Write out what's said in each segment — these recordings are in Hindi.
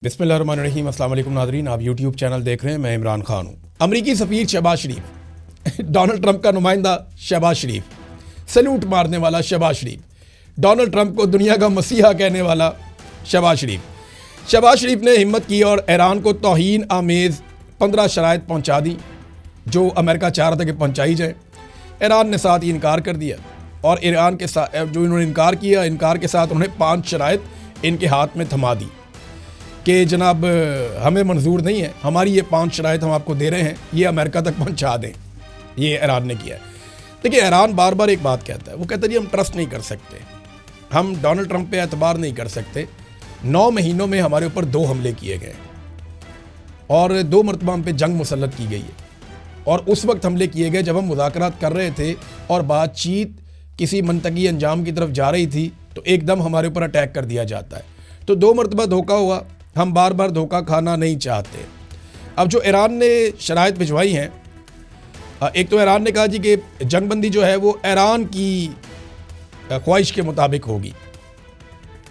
बिस्मिल्लाहिर्रहमानिर्रहीम। अस्सलाम वालेकुम नाज़रीन, आप यूट्यूब चैनल देख रहे हैं। मैं इमरान खान हूँ। अमरीकी सफ़ीर शहबाज शरीफ, डोनाल्ड ट्रंप का नुमाइंदा शहबाज शरीफ, सैल्यूट मारने वाला शहबाज शरीफ, डोनाल्ड ट्रंप को दुनिया का मसीहा कहने वाला शहबाज शरीफ ने हिम्मत की और ईरान को तौहीन आमेज़ 15 शराइत पहुँचा दी जो अमेरिका चाह रहा था कि पहुँचाई जाए। ईरान ने साथ ही इनकार कर दिया और ईरान के साथ जो इन्होंने इनकार किया, इनकार के साथ उन्होंने 5 शराइत इनके हाथ में थमा दी कि जनाब हमें मंजूर नहीं है, हमारी ये 5 शराइत हम आपको दे रहे हैं, ये अमेरिका तक पहुंचा दें। ये ईरान ने किया है। देखिए, ईरान बार बार एक बात कहता है, वो कहता है जी हम ट्रस्ट नहीं कर सकते, हम डोनाल्ड ट्रंप पे एतबार नहीं कर सकते। 9 महीनों में हमारे ऊपर 2 हमले किए गए और 2 मरतबा हम पे जंग मुसल्लत की गई है और उस वक्त हमले किए गए जब हम मुज़ाकरात कर रहे थे और बातचीत किसी मंतकी अंजाम की तरफ जा रही थी, तो एकदम हमारे ऊपर अटैक कर दिया जाता है। तो 2 मरतबा धोखा हुआ, हम बार बार धोखा खाना नहीं चाहते। अब जो ईरान ने शराइत भिजवाई हैं, एक तो ईरान ने कहा जी कि जंगबंदी जो है वो ईरान की ख्वाहिश के मुताबिक होगी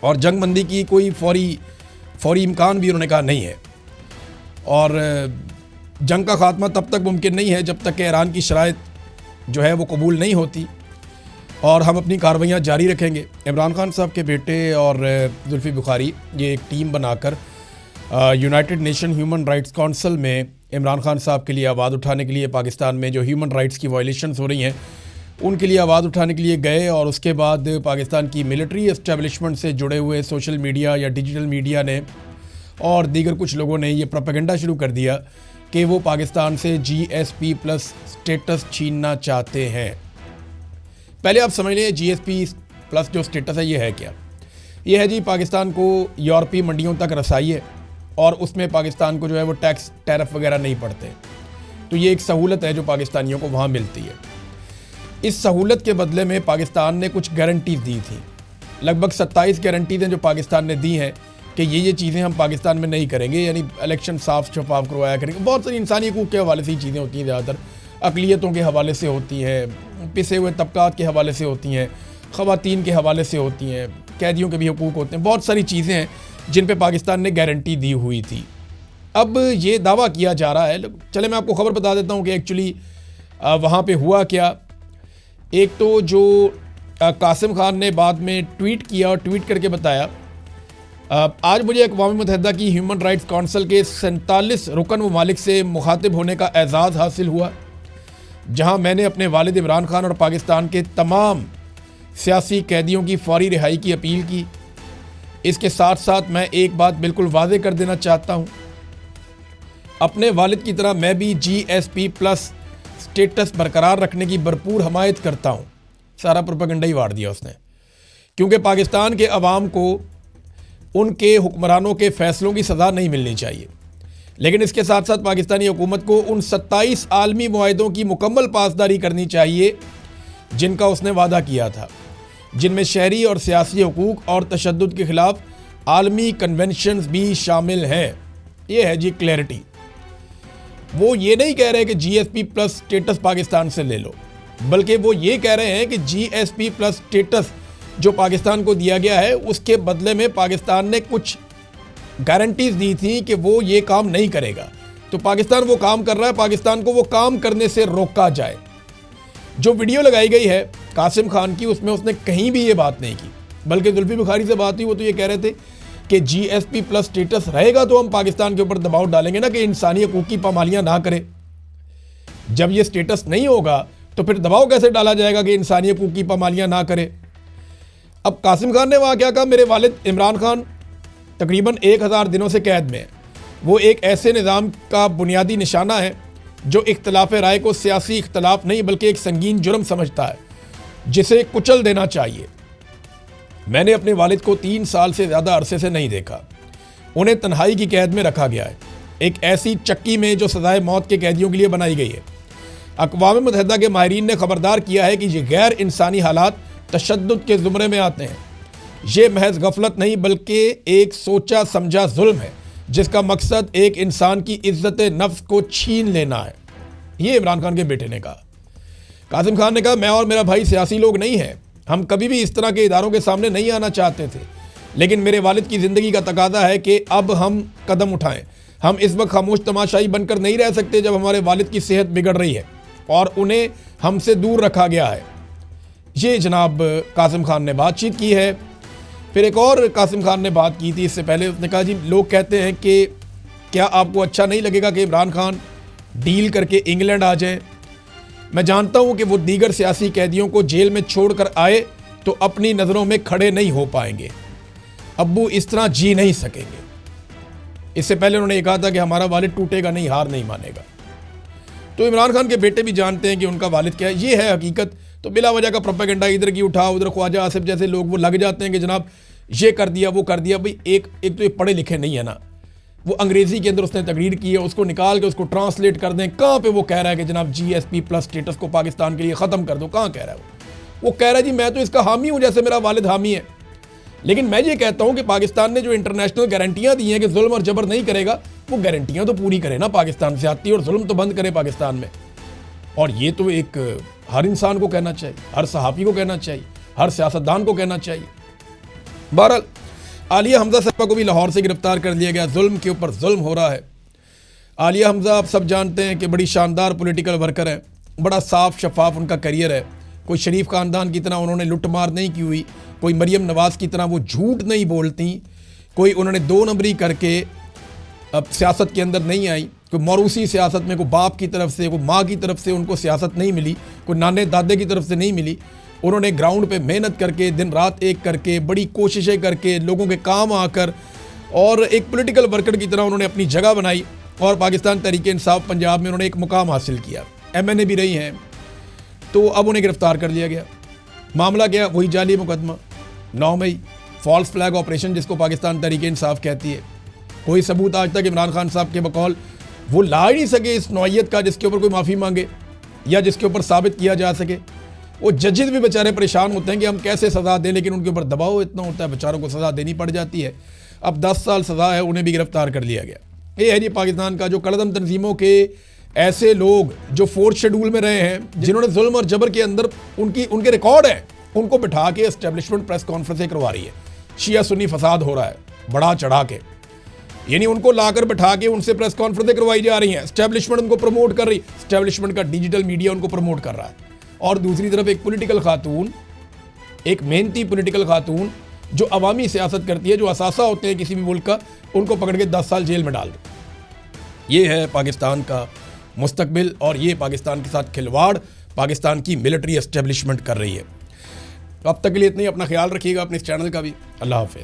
और जंगबंदी की कोई फौरी इम्कान भी उन्होंने कहा नहीं है और जंग का खात्मा तब तक मुमकिन नहीं है जब तक कि ईरान की शराइत जो है वो कबूल नहीं होती और हम अपनी कार्रवाइयाँ जारी रखेंगे। इमरान खान साहब के बेटे और जुल्फी बुखारी ये एक टीम बनाकर United nation human rights council में इमरान खान साहब के लिए आवाज़ उठाने के लिए, पाकिस्तान में जो ह्यूमन राइट्स की वायलेशंस हो रही हैं उनके लिए आवाज़ उठाने के लिए गए और उसके बाद पाकिस्तान की मिलिट्री एस्टेब्लिशमेंट से जुड़े हुए सोशल मीडिया या डिजिटल मीडिया ने और दीगर कुछ लोगों ने ये प्रोपेगेंडा शुरू कर दिया कि वो पाकिस्तान से GSP+ स्टेटस छीनना चाहते हैं। पहले आप समझ लें GSP+ जो स्टेटस है ये है क्या? ये है जी पाकिस्तान को यूरोपीय मंडियों तक रसाई है और उसमें पाकिस्तान को जो है वो टैक्स टैरिफ वगैरह नहीं पड़ते। तो ये एक सहूलत है जो पाकिस्तानियों को वहाँ मिलती है। इस सहूलत के बदले में पाकिस्तान ने कुछ गारंटीज दी थी, लगभग 27 गारंटीज हैं जो पाकिस्तान ने दी हैं कि ये चीज़ें हम पाकिस्तान में नहीं करेंगे, यानी इलेक्शन साफ शफाफ करवाया करेंगे। बहुत सारी इंसानी हकूक़ के हवाले से ही चीज़ें होती हैं, ज़्यादातर अक़लियतों के हवाले से होती हैं, पिसे हुए तबकात के हवाले से होती हैं, ख़वातीन के हवाले से होती हैं, कैदियों के भी हकूक़ होते हैं। बहुत सारी चीज़ें हैं जिन पे पाकिस्तान ने गारंटी दी हुई थी। अब ये दावा किया जा रहा है, चले मैं आपको ख़बर बता देता हूँ कि एक्चुअली वहाँ पे हुआ क्या। एक तो जो कासिम खान ने बाद में ट्वीट किया और ट्वीट करके बताया, आज मुझे अक़वाम मुत्तहिदा की ह्यूमन राइट्स काउंसिल के 47 रुकन ममालिक से मुखातिब होने का एज़ाज़ हासिल हुआ, जहाँ मैंने अपने वालिद इमरान खान और पाकिस्तान के तमाम सियासी कैदियों की फौरी रिहाई की अपील की। इसके साथ साथ मैं एक बात बिल्कुल वाज़े कर देना चाहता हूँ, अपने वालिद की तरह मैं भी GSP+ स्टेटस बरकरार रखने की भरपूर हमायत करता हूँ। सारा प्रोपेगेंडा ही वाड़ दिया उसने, क्योंकि पाकिस्तान के अवाम को उनके हुक्मरानों के फ़ैसलों की सज़ा नहीं मिलनी चाहिए, लेकिन इसके साथ साथ पाकिस्तानी हुकूमत को उन 27 आलमी मुआहदों की मुकम्मल पासदारी करनी चाहिए जिनका उसने वादा किया था, जिनमें शहरी और सियासी हकूक़ और तशद्दुद के ख़िलाफ़ आलमी कन्वेंशंस भी शामिल हैं। ये है जी क्लैरिटी। वो ये नहीं कह रहे कि GSP+ स्टेटस पाकिस्तान से ले लो, बल्कि वो ये कह रहे हैं कि GSP+ स्टेटस जो पाकिस्तान को दिया गया है उसके बदले में पाकिस्तान ने कुछ गारंटीज दी थी कि वो ये काम नहीं करेगा, तो पाकिस्तान वो काम कर रहा है, पाकिस्तान को वो काम करने से रोका जाए। जो वीडियो लगाई गई है कासिम खान की, उसमें उसने कहीं भी ये बात नहीं की, बल्कि जुल्फी बुखारी से बात हुई, वो तो ये कह रहे थे कि GSP+ स्टेटस रहेगा तो हम पाकिस्तान के ऊपर दबाव डालेंगे ना कि इंसानी हकूक़ की पामालियाँ ना करे। जब ये स्टेटस नहीं होगा तो फिर दबाव कैसे डाला जाएगा कि इंसानी हकूक़ की पामालियाँ ना करे। अब कासिम खान ने वहाँ क्या कहा, मेरे वालिद इमरान खान तकरीबन 1000 दिनों से कैद में है। वो एक ऐसे निज़ाम का बुनियादी निशाना है जो इख्तलाफ राय को सियासी इख्तलाफ नहीं बल्कि एक संगीन जुर्म समझता है, जिसे कुचल देना चाहिए। मैंने अपने वालिद को 3 साल से ज़्यादा अरसे से नहीं देखा। उन्हें तन्हाई की कैद में रखा गया है, एक ऐसी चक्की में जो सज़ाए मौत के कैदियों के लिए बनाई गई है। अक़वाम मुत्तहिदा के माहिरीन ने ख़बरदार किया है कि ये गैर इंसानी हालात तशद्दुद के ज़ुमरे में आते हैं। ये महज गफलत नहीं बल्कि एक सोचा समझा जुल्म है जिसका मकसद एक इंसान की इज्जत नफ्स को छीन लेना है। ये इमरान खान के बेटे ने कहा। कासिम खान ने कहा, मैं और मेरा भाई सियासी लोग नहीं हैं, हम कभी भी इस तरह के इदारों के सामने नहीं आना चाहते थे। लेकिन मेरे वालिद की ज़िंदगी का तकाजा है कि अब हम कदम उठाएं। हम इस वक्त खामोश तमाशाई बनकर नहीं रह सकते जब हमारे वालिद की सेहत बिगड़ रही है और उन्हें हमसे दूर रखा गया है। ये जनाब कासिम खान ने बातचीत की है। फिर एक और कासिम खान ने बात की थी इससे पहले, उसने कहा जी लोग कहते हैं कि क्या आपको अच्छा नहीं लगेगा कि इमरान खान डील करके इंग्लैंड आ जाए। मैं जानता हूं कि वो दीगर सियासी कैदियों को जेल में छोड़कर आए तो अपनी नज़रों में खड़े नहीं हो पाएंगे। अब्बू इस तरह जी नहीं सकेंगे। इससे पहले उन्होंने ये कहा था कि हमारा वालिद टूटेगा नहीं, हार नहीं मानेगा। तो इमरान खान के बेटे भी जानते हैं कि उनका वालिद क्या है, ये है हकीकत। तो बिला वजह का प्रोपेगेंडा इधर की उठा, उधर ख्वाजा आसिफ जैसे लोग वो लग जाते हैं कि जनाब ये कर दिया वो कर दिया। भाई एक तो ये पढ़े लिखे नहीं है ना, वो अंग्रेज़ी के अंदर उसने तकरीर की है, उसको निकाल के उसको ट्रांसलेट कर दें। कहाँ पे वो कह रहा है कि जनाब GSP+ स्टेटस को पाकिस्तान के लिए ख़त्म कर दो, कहाँ कह रहा है वो कह रहा है जी मैं तो इसका हामी हूँ जैसे मेरा वालिद हामी है। लेकिन मैं ये कहता हूँ कि पाकिस्तान ने जो इंटरनेशनल गारंटियाँ दी हैं कि जुल्म और जबर नहीं करेगा, वो गारंटियाँ तो पूरी करे ना पाकिस्तान, ज़्यादती और जुल्म तो बंद करे पाकिस्तान में। और ये तो एक हर इंसान को कहना चाहिए, हर सहाफ़ी को कहना चाहिए, हर सियासतदान को कहना चाहिए। बहरहाल आलिया हमजा साहबा को भी लाहौर से गिरफ्तार कर लिया गया। जुल्म के ऊपर जुल्म हो रहा है। आलिया हमजा आप सब जानते हैं कि बड़ी शानदार पॉलिटिकल वर्कर है, बड़ा साफ शफाफ उनका करियर है। कोई शरीफ ख़ानदान की तरह उन्होंने लुटमार नहीं की हुई, कोई मरियम नवाज़ की तरह वो झूठ नहीं बोलती, कोई उन्होंने 2 नंबरी करके अब सियासत के अंदर नहीं आई। कोई मौरूसी सियासत में कोई बाप की तरफ से, कोई माँ की तरफ से उनको सियासत नहीं मिली, कोई नाने दादे की तरफ से नहीं मिली। उन्होंने ग्राउंड पे मेहनत करके, दिन रात एक करके, बड़ी कोशिशें करके, लोगों के काम आकर और एक पॉलिटिकल वर्कर की तरह उन्होंने अपनी जगह बनाई और पाकिस्तान तहरीक इंसाफ पंजाब में उन्होंने एक मुकाम हासिल किया। MNA भी रही हैं। तो अब उन्हें गिरफ्तार कर लिया गया। मामला क्या, वही जाली मुकदमा 9 मई फॉल्स फ्लैग ऑपरेशन जिसको पाकिस्तान तहरीक इंसाफ कहती है। कोई सबूत आज तक इमरान खान साहब के बकौल वो ला ही नहीं सके इस नौइयत का जिसके ऊपर कोई माफ़ी मांगे या जिसके ऊपर साबित किया जा सके। वो जजेस भी बेचारे परेशान होते हैं कि हम कैसे सज़ा दें, लेकिन उनके ऊपर दबाव इतना होता है, बेचारों को सज़ा देनी पड़ जाती है। अब 10 साल सज़ा है, उन्हें भी गिरफ्तार कर लिया गया। ये है जी पाकिस्तान का जो कड़दम तंजीमों के ऐसे लोग जो 4th शेड्यूल में रहे हैं, जिन्होंने जुल्म और जबर के अंदर उनके रिकॉर्ड हैं, उनको बिठा के एस्टेब्लिशमेंट प्रेस कॉन्फ्रेंसें करवा रही है। शिया सुन्नी फसाद हो रहा है बढ़ा चढ़ा के, यानी उनको लाकर बिठा के उनसे प्रेस कॉन्फ्रेंसें करवाई जा रही हैं। एस्टेब्लिशमेंट उनको प्रमोट कर रही, एस्टेब्लिशमेंट का डिजिटल मीडिया उनको प्रमोट कर रहा है। और दूसरी तरफ एक पॉलिटिकल खातून, एक मेहनती पॉलिटिकल खातून जो अवामी सियासत करती है, जो असासा होते हैं किसी भी मुल्क का, उनको पकड़ के 10 साल जेल में डाल दो। ये है पाकिस्तान का मुस्तकबिल और ये पाकिस्तान के साथ खिलवाड़ पाकिस्तान की मिलिट्री एस्टेब्लिशमेंट कर रही है। तो अब तक के लिए इतना ही। अपना ख्याल रखिएगा, अपने इस चैनल का भी। अल्लाह हाफ़िज़।